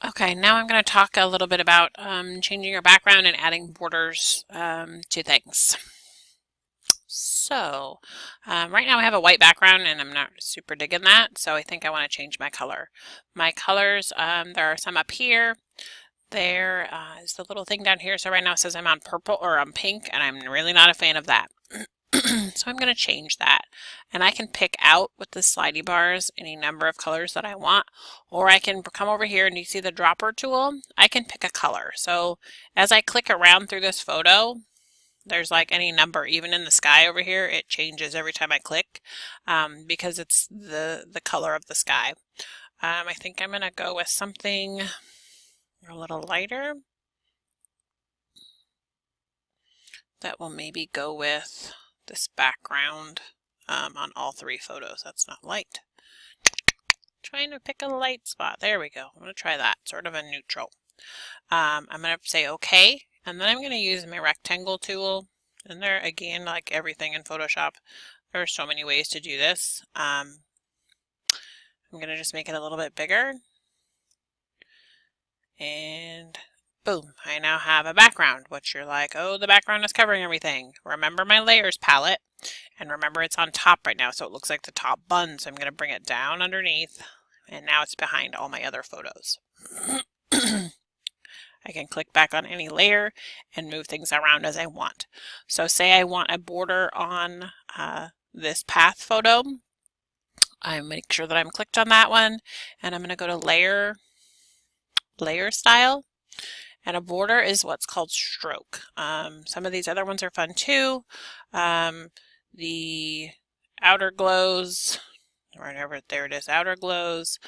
Okay, now I'm going to talk a little bit about changing your background and adding borders to things. So, right now I have a white background and I'm not super digging that, so I think I want to change my color. My colors, there are some up here. There is the little thing down here. So right now it says I'm on purple or on pink, and I'm really not a fan of that. So I'm going to change that. And I can pick out with the slidey bars any number of colors that I want, or I can come over here and you see the dropper tool. I can pick a color. So as I click around through this photo, there's like any number, even in the sky over here, it changes every time I click because it's the color of the sky. I think I'm going to go with something a little lighter. That will maybe go with this background on all three photos. That's not light. Trying to pick a light spot. There we go. I'm going to try that, sort of a neutral. I'm going to say OK, and then I'm going to use my rectangle tool. And there, again, like everything in Photoshop, there are so many ways to do this. I'm going to just make it a little bit bigger. And boom, I now have a background, which you're like, oh, the background is covering everything. Remember my layers palette, and remember it's on top right now, so it looks like the top bun, so I'm going to bring it down underneath, and now it's behind all my other photos. I can click back on any layer and move things around as I want. So say I want a border on this path photo. I make sure that I'm clicked on that one, and I'm going to go to layer style. And a border is what's called stroke. Some of these other ones are fun too. The outer glows, wherever, there it is, outer glows.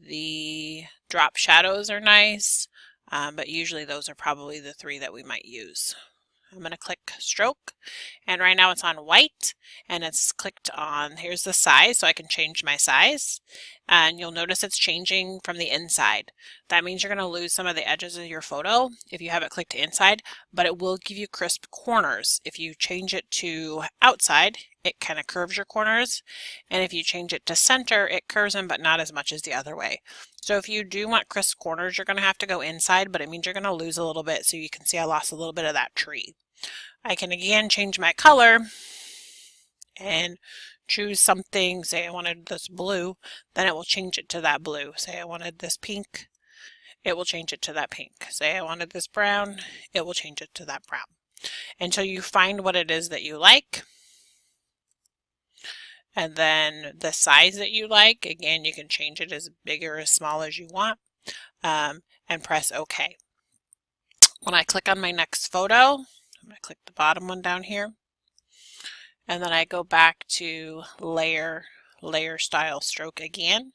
The drop shadows are nice, but usually those are probably the three that we might use. I'm going to click stroke, and right now it's on white, and it's clicked on, here's the size, so I can change my size, and you'll notice it's changing from the inside. That means you're going to lose some of the edges of your photo if you have it clicked to inside, but it will give you crisp corners. If you change it to outside, it kind of curves your corners, and if you change it to center, it curves them, but not as much as the other way. So if you do want crisp corners, you're going to have to go inside, but it means you're going to lose a little bit, so you can see I lost a little bit of that tree. I can again change my color and choose something. Say I wanted this blue, then it will change it to that blue. Say I wanted this pink, it will change it to that pink. Say I wanted this brown, it will change it to that brown. Until you find what it is that you like. And then the size that you like, again, you can change it as big or as small as you want, and press OK. When I click on my next photo, I'm going to click the bottom one down here, and then I go back to layer style stroke again.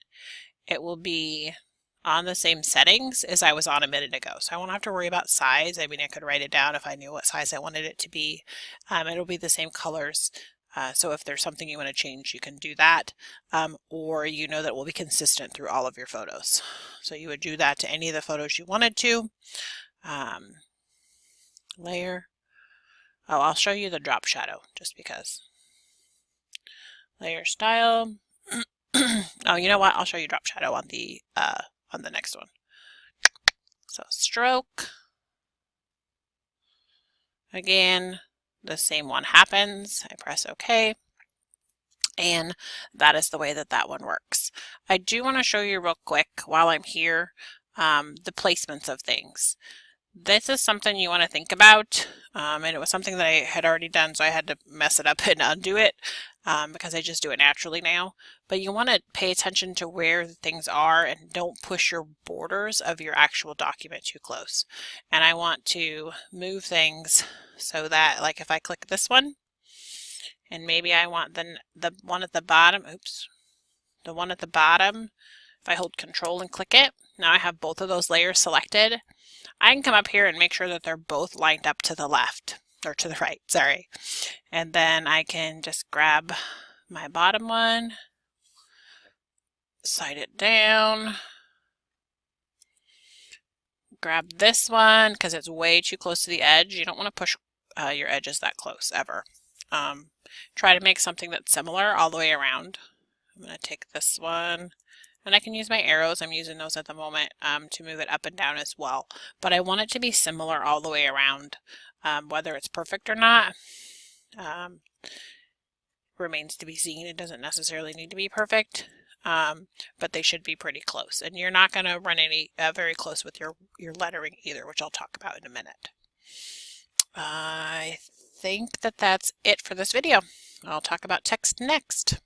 It will be on the same settings as I was on a minute ago, so I won't have to worry about size. I mean, I could write it down if I knew what size I wanted it to be. It'll be the same colors, so if there's something you want to change, you can do that, or you know that it will be consistent through all of your photos. So you would do that to any of the photos you wanted to. Layer. Oh, I'll show you the drop shadow just because. Layer style. Oh, you know what? I'll show you drop shadow on the next one. So stroke. Again, the same one happens. I press OK. And that is the way that that one works. I do want to show you real quick while I'm here the placements of things. This is something you want to think about, and it was something that I had already done, so I had to mess it up and undo it because I just do it naturally now. But you want to pay attention to where things are and don't push your borders of your actual document too close. And I want to move things so that, like if I click this one, and maybe I want the one at the bottom, oops, the one at the bottom, if I hold Control and click it, now I have both of those layers selected. I can come up here and make sure that they're both lined up to the left, or to the right, sorry. And then I can just grab my bottom one, slide it down, grab this one because it's way too close to the edge. You don't want to push your edges that close ever. Try to make something that's similar all the way around. I'm going to take this one And I can use my arrows, I'm using those at the moment to move it up and down as well. But I want it to be similar all the way around. Whether it's perfect or not remains to be seen. It doesn't necessarily need to be perfect, but they should be pretty close. And you're not going to run any very close with your lettering either, which I'll talk about in a minute. I think that that's it for this video. I'll talk about text next.